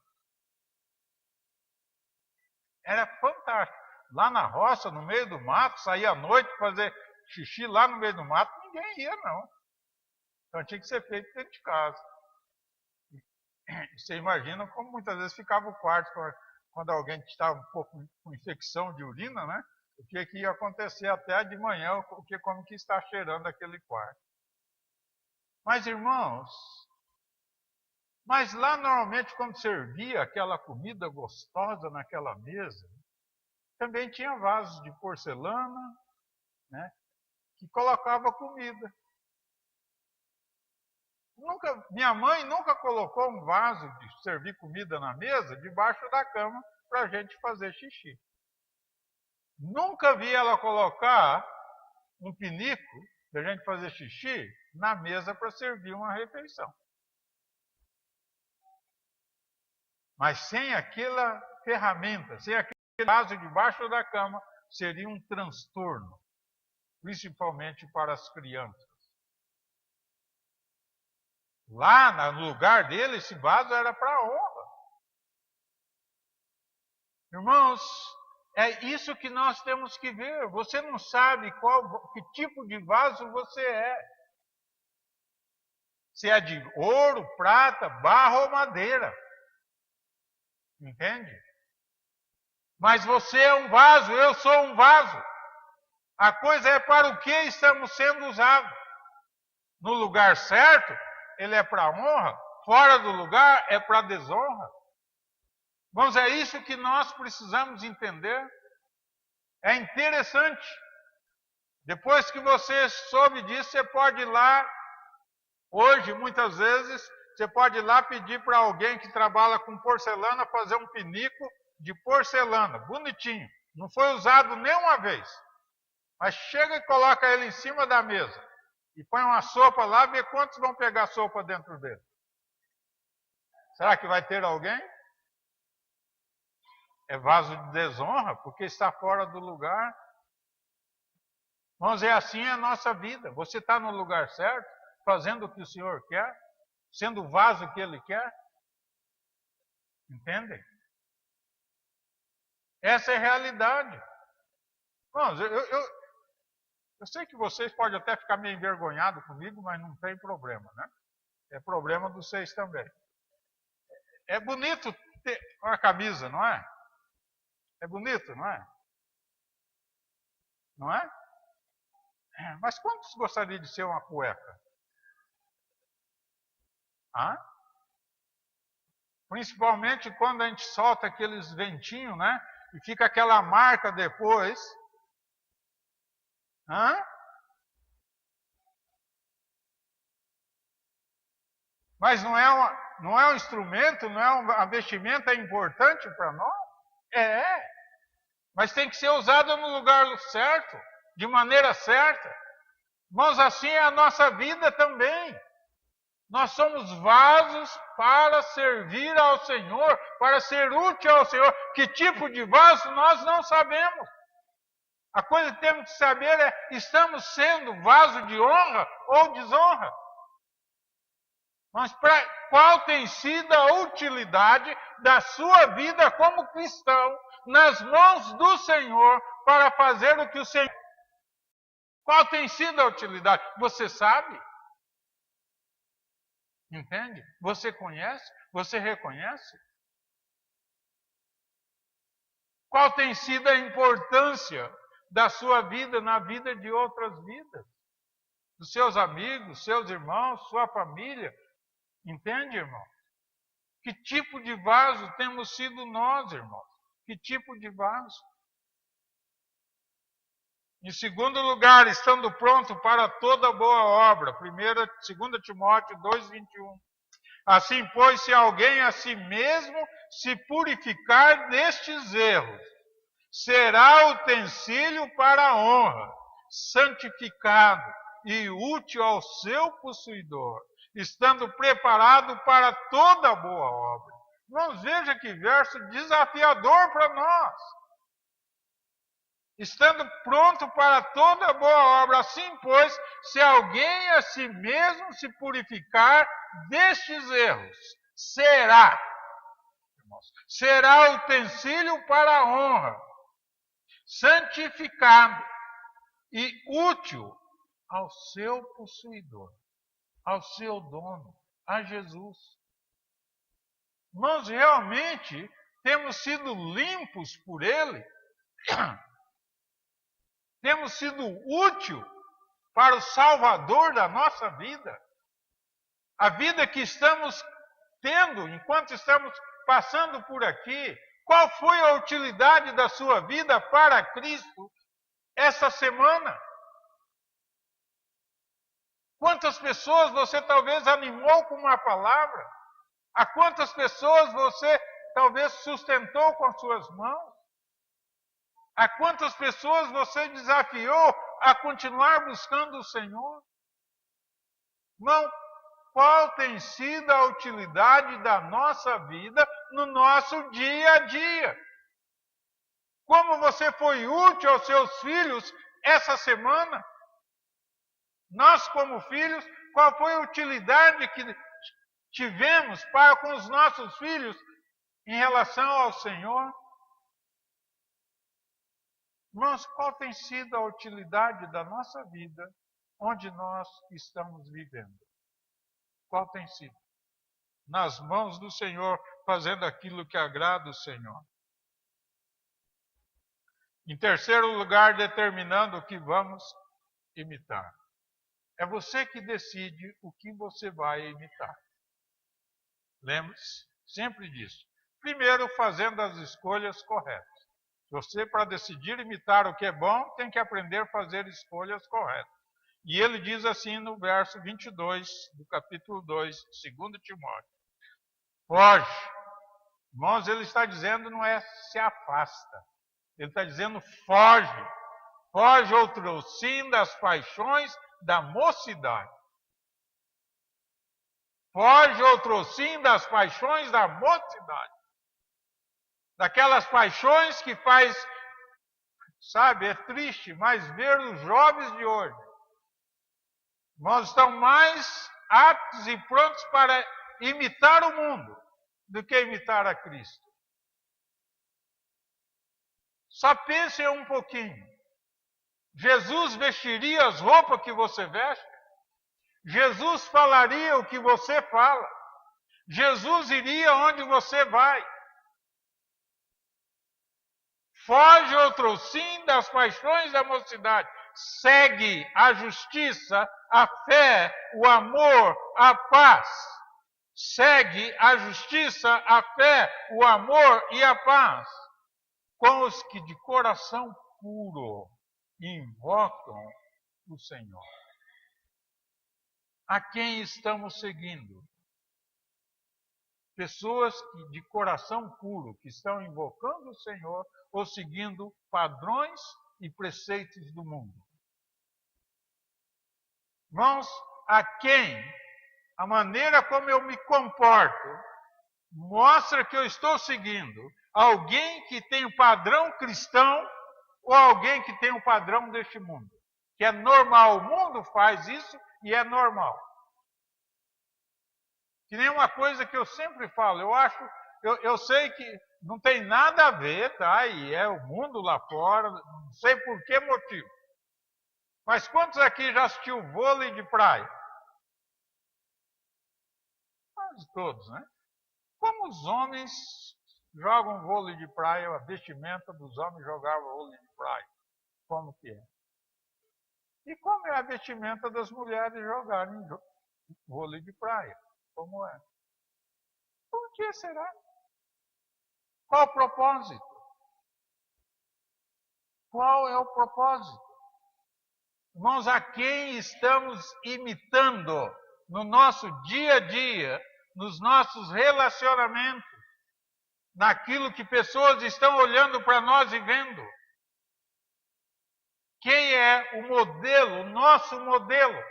Era fantástico. Lá na roça, no meio do mato, saía à noite fazer xixi lá no meio do mato, ninguém ia não. Então tinha que ser feito dentro de casa. E você imagina como muitas vezes ficava o quarto quando alguém estava um pouco com infecção de urina, né? O que ia acontecer até de manhã, como que está cheirando aquele quarto. Mas, irmãos, lá normalmente quando servia aquela comida gostosa naquela mesa, também tinha vasos de porcelana, né, que colocava comida. Minha mãe nunca colocou um vaso de servir comida na mesa debaixo da cama para a gente fazer xixi. Nunca vi ela colocar um pinico para a gente fazer xixi na mesa para servir uma refeição. Mas sem aquela ferramenta, sem aquele vaso debaixo da cama, seria um transtorno, principalmente para as crianças. Lá no lugar dele, esse vaso era para honra. Irmãos, é isso que nós temos que ver. Você não sabe que tipo de vaso você é. Se é de ouro, prata, barro ou madeira. Entende? Mas você é um vaso, eu sou um vaso. A coisa é para o que estamos sendo usados. No lugar certo, ele é para honra. Fora do lugar, é para desonra. Irmãos, é isso que nós precisamos entender. É interessante. Depois que você soube disso, você pode ir lá. Hoje, muitas vezes, você pode ir lá pedir para alguém que trabalha com porcelana fazer um pinico de porcelana, bonitinho. Não foi usado nenhuma vez. Mas chega e coloca ele em cima da mesa. E põe uma sopa lá, vê quantos vão pegar sopa dentro dele. Será que vai ter alguém? É vaso de desonra, porque está fora do lugar. Vamos dizer assim, é a nossa vida. Você está no lugar certo, fazendo o que o Senhor quer, sendo o vaso que Ele quer. Entendem? Essa é a realidade. Irmãos, eu sei que vocês podem até ficar meio envergonhados comigo, mas não tem problema, né? É problema de vocês também. É bonito ter uma camisa, não é? É bonito, não é? Não é? Mas quantos gostariam de ser uma cueca? Hã? Principalmente quando a gente solta aqueles ventinhos, né? E fica aquela marca depois. Hã? Mas não é um instrumento, não é uma vestimenta importante para nós? É. Mas tem que ser usado no lugar certo, de maneira certa. Irmãos, assim é a nossa vida também. Nós somos vasos para servir ao Senhor, para ser útil ao Senhor. Que tipo de vaso nós não sabemos. A coisa que temos que saber é, estamos sendo vaso de honra ou desonra? Mas qual tem sido a utilidade da sua vida como cristão nas mãos do Senhor para fazer o que o Senhor... Qual tem sido a utilidade? Você sabe? Entende? Você conhece? Você reconhece? Qual tem sido a importância da sua vida na vida de outras vidas? Dos seus amigos, seus irmãos, sua família? Entende, irmão? Que tipo de vaso temos sido nós, irmãos? Que tipo de vaso? Em segundo lugar, estando pronto para toda boa obra. 2 Timóteo 2:21. Assim, pois, se alguém a si mesmo se purificar destes erros será utensílio para a honra, santificado e útil ao seu possuidor, estando preparado para toda boa obra. Irmãos, veja que verso desafiador para nós. Estando pronto para toda boa obra. Assim, pois, se alguém a si mesmo se purificar destes erros, será utensílio para a honra, santificado e útil ao seu possuidor, ao seu dono, a Jesus. Nós realmente temos sido limpos por Ele, temos sido útil para o Salvador da nossa vida. A vida que estamos tendo enquanto estamos passando por aqui. Qual foi a utilidade da sua vida para Cristo essa semana? Quantas pessoas você talvez animou com uma palavra? A quantas pessoas você talvez sustentou com as suas mãos? A quantas pessoas você desafiou a continuar buscando o Senhor? Não, qual tem sido a utilidade da nossa vida no nosso dia a dia? Como você foi útil aos seus filhos essa semana? Nós, como filhos, qual foi a utilidade que tivemos para com os nossos filhos em relação ao Senhor? Mas qual tem sido a utilidade da nossa vida onde nós estamos vivendo? Qual tem sido? Nas mãos do Senhor, fazendo aquilo que agrada o Senhor. Em terceiro lugar, determinando o que vamos imitar. É você que decide o que você vai imitar. Lembre-se sempre disso. Primeiro, fazendo as escolhas corretas. Você, para decidir imitar o que é bom, tem que aprender a fazer escolhas corretas. E ele diz assim no verso 22 do capítulo 2, 2 Timóteo. Foge. Irmãos, ele está dizendo não é se afasta. Ele está dizendo foge. Foge outrossim das paixões da mocidade. Foge outrossim das paixões da mocidade. Daquelas paixões que faz, sabe, é triste, mas ver os jovens de hoje. Nós estamos mais aptos e prontos para imitar o mundo do que imitar a Cristo. Só pense um pouquinho. Jesus vestiria as roupas que você veste? Jesus falaria o que você fala? Jesus iria onde você vai? Foge outrossim das paixões da mocidade. Segue a justiça, a fé, o amor, a paz. Segue a justiça, a fé, o amor e a paz. Com os que de coração puro invocam o Senhor. A quem estamos seguindo? Pessoas que de coração puro, que estão invocando o Senhor ou seguindo padrões e preceitos do mundo. Irmãos, a quem a maneira como eu me comporto mostra que eu estou seguindo alguém que tem o padrão cristão ou alguém que tem o padrão deste mundo. Que é normal, o mundo faz isso e é normal. Que nem uma coisa que eu sempre falo, eu sei que não tem nada a ver, tá? E é o mundo lá fora, não sei por que motivo. Mas quantos aqui já assistiu vôlei de praia? Quase todos, né? Como os homens jogam vôlei de praia, a vestimenta dos homens jogavam vôlei de praia. Como que é? E como é a vestimenta das mulheres jogarem vôlei de praia? Como é? Por que será? Qual o propósito? Qual é o propósito? Irmãos, a quem estamos imitando no nosso dia a dia, nos nossos relacionamentos? naquilo que pessoas estão olhando para nós e vendo. Quem é o modelo, o nosso modelo?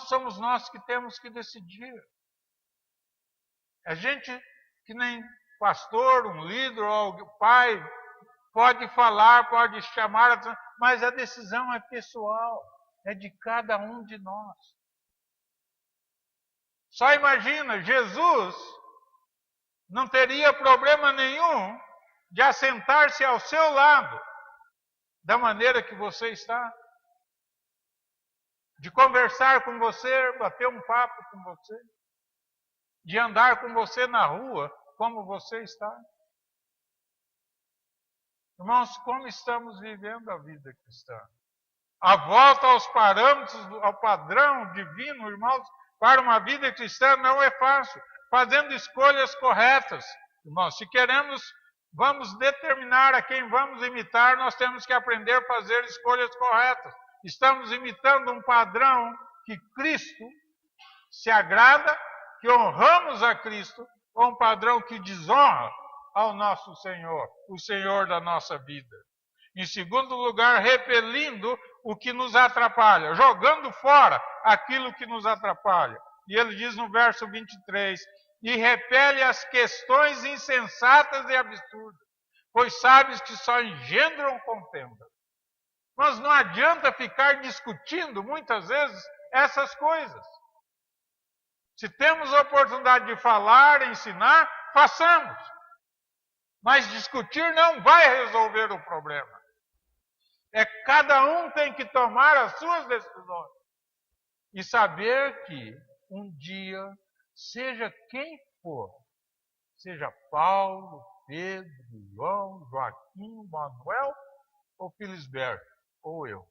Somos nós que temos que decidir. A gente, que nem pastor, um líder ou pai, pode falar, pode chamar, mas a decisão é pessoal, é de cada um de nós. Só imagina, Jesus não teria problema nenhum de assentar-se ao seu lado, da maneira que você está, de conversar com você, bater um papo com você, de andar com você na rua, como você está. Irmãos, como estamos vivendo a vida cristã? A volta aos parâmetros, ao padrão divino, irmãos, para uma vida cristã não é fácil. Fazendo escolhas corretas. Irmãos, se queremos, vamos determinar a quem vamos imitar, nós temos que aprender a fazer escolhas corretas. Estamos imitando um padrão que Cristo se agrada, que honramos a Cristo, ou um padrão que desonra ao nosso Senhor, o Senhor da nossa vida. Em segundo lugar, repelindo o que nos atrapalha, jogando fora aquilo que nos atrapalha. E ele diz no verso 23, e repele as questões insensatas e absurdas, pois sabes que só engendram contenda. Mas não adianta ficar discutindo muitas vezes essas coisas. Se temos a oportunidade de falar, ensinar, façamos. Mas discutir não vai resolver o problema. Cada um tem que tomar as suas decisões. E saber que um dia, seja quem for, seja Paulo, Pedro, João, Joaquim, Manuel ou Felisberto, ou eu,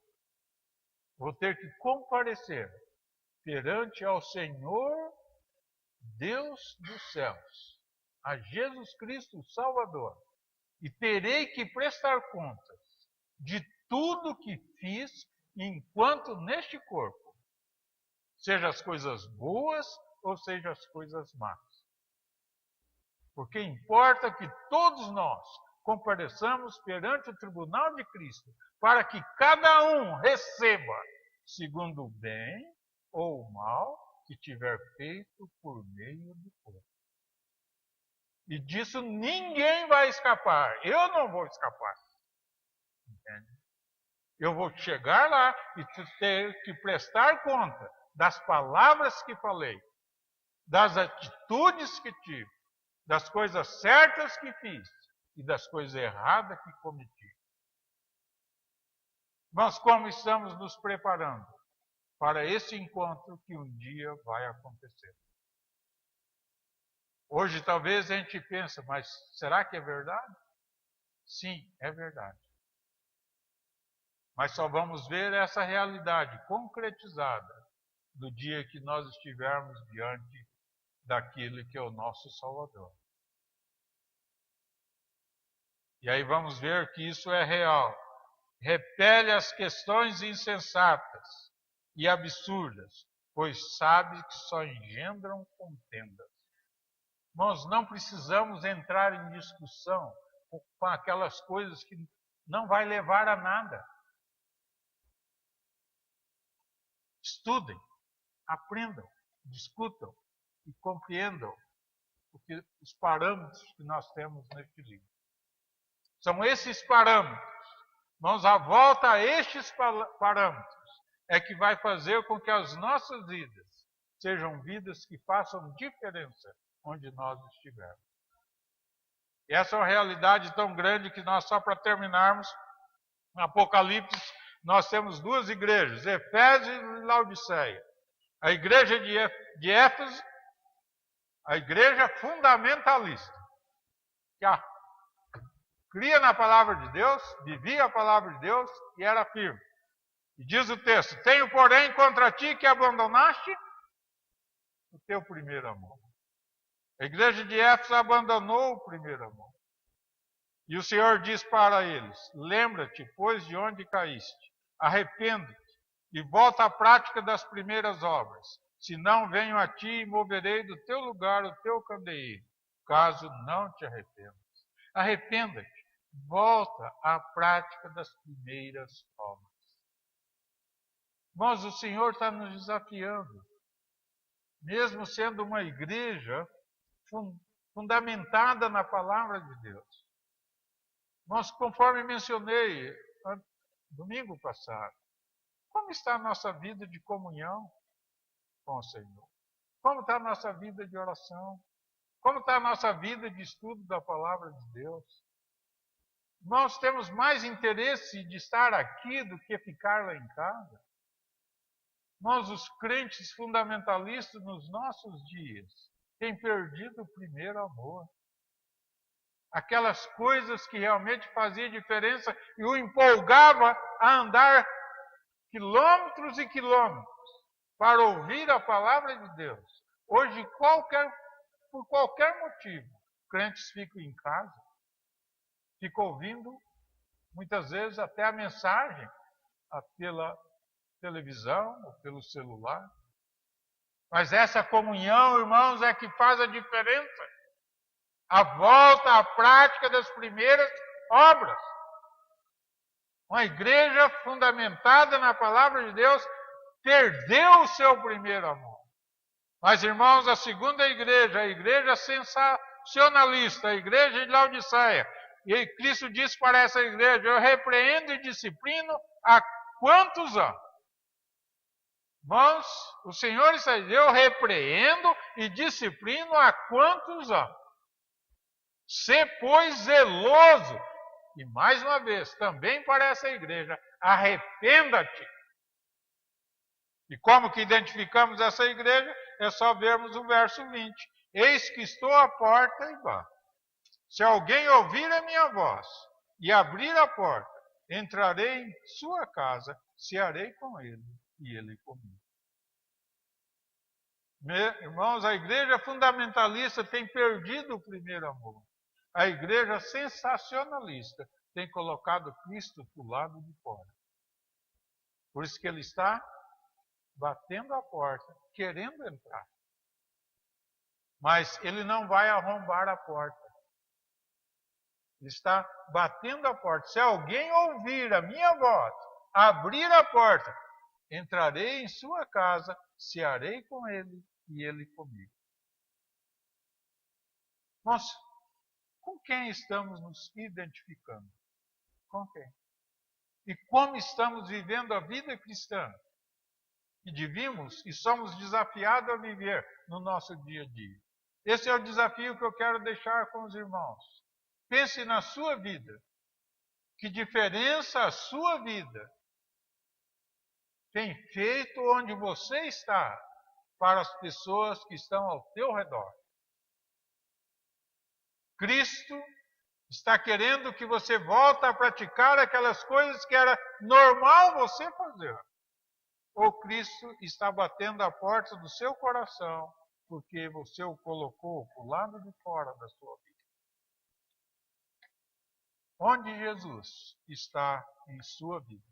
vou ter que comparecer perante ao Senhor, Deus dos céus, a Jesus Cristo, o Salvador, e terei que prestar contas de tudo que fiz enquanto neste corpo, seja as coisas boas ou seja as coisas más. Porque importa que todos nós compareçamos perante o tribunal de Cristo, para que cada um receba segundo o bem ou o mal que tiver feito por meio do corpo. E disso ninguém vai escapar. Eu não vou escapar. Entende? Eu vou chegar lá e ter que prestar conta das palavras que falei, das atitudes que tive, das coisas certas que fiz e das coisas erradas que cometi. Mas como estamos nos preparando para esse encontro que um dia vai acontecer? Hoje talvez a gente pense, mas será que é verdade? Sim, é verdade. Mas só vamos ver essa realidade concretizada do dia que nós estivermos diante daquele que é o nosso Salvador. E aí vamos ver que isso é real. Repele as questões insensatas e absurdas, pois sabe que só engendram contendas. Nós não precisamos entrar em discussão com aquelas coisas que não vai levar a nada. Estudem, aprendam, discutam e compreendam os parâmetros que nós temos neste livro. São esses parâmetros. Vamos à volta a estes parâmetros é que vai fazer com que as nossas vidas sejam vidas que façam diferença onde nós estivermos. E essa é uma realidade tão grande que nós, só para terminarmos, no Apocalipse, nós temos duas igrejas, Efésios e Laodiceia. A igreja de Éfeso, a igreja fundamentalista, que cria na palavra de Deus, vivia a palavra de Deus e era firme. E diz o texto, tenho porém contra ti que abandonaste o teu primeiro amor. A igreja de Éfeso abandonou o primeiro amor. E o Senhor diz para eles, lembra-te, pois, de onde caíste, arrepende-te e volta à prática das primeiras obras. Se não, venho a ti e moverei do teu lugar o teu candeeiro caso não te arrependas. Arrependa-te, volta à prática das primeiras obras. Mas o Senhor está nos desafiando, mesmo sendo uma igreja fundamentada na palavra de Deus. Nós, conforme mencionei domingo passado, como está a nossa vida de comunhão com o Senhor? Como está a nossa vida de oração? Como está a nossa vida de estudo da palavra de Deus? Nós temos mais interesse de estar aqui do que ficar lá em casa. Nós, os crentes fundamentalistas, nos nossos dias, tem perdido o primeiro amor. Aquelas coisas que realmente faziam diferença e o empolgava a andar quilômetros e quilômetros para ouvir a palavra de Deus. Hoje, por qualquer motivo, crentes ficam em casa, ficam ouvindo, muitas vezes até a mensagem pela televisão ou pelo celular. Mas essa comunhão, irmãos, é que faz a diferença. A volta à prática das primeiras obras. Uma igreja fundamentada na palavra de Deus perdeu o seu primeiro amor. Mas, irmãos, a segunda igreja, a igreja sensacionalista, a igreja de Laodiceia, e Cristo disse para essa igreja: eu repreendo e disciplino há quantos anos? Irmãos, o Senhor está dizendo: eu repreendo e disciplino há quantos anos? Sê, pois, zeloso. E mais uma vez, também para essa igreja, arrependa-te. E como que identificamos essa igreja? É só vermos o verso 20. Eis que estou à porta e bato. Se alguém ouvir a minha voz e abrir a porta, entrarei em sua casa, cearei com ele e ele comigo. Irmãos, a igreja fundamentalista tem perdido o primeiro amor. A igreja sensacionalista tem colocado Cristo do lado de fora. Por isso que ele está batendo a porta, querendo entrar. Mas ele não vai arrombar a porta. Ele está batendo a porta. Se alguém ouvir a minha voz, abrir a porta, entrarei em sua casa, cearei com ele e ele comigo. Nós, com quem estamos nos identificando? Com quem? E como estamos vivendo a vida cristã? Que devíamos e somos desafiados a viver no nosso dia a dia. Esse é o desafio que eu quero deixar com os irmãos. Pense na sua vida. Que diferença a sua vida tem feito onde você está para as pessoas que estão ao teu redor? Cristo está querendo que você volte a praticar aquelas coisas que era normal você fazer. Ou Cristo está batendo a porta do seu coração porque você o colocou para o lado de fora da sua vida? Onde Jesus está em sua vida?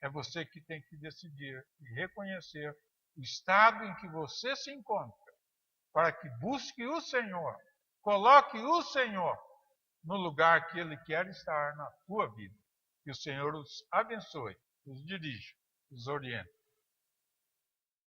É você que tem que decidir e reconhecer o estado em que você se encontra, para que busque o Senhor, coloque o Senhor no lugar que Ele quer estar na tua vida. Que o Senhor os abençoe, os dirija, os oriente.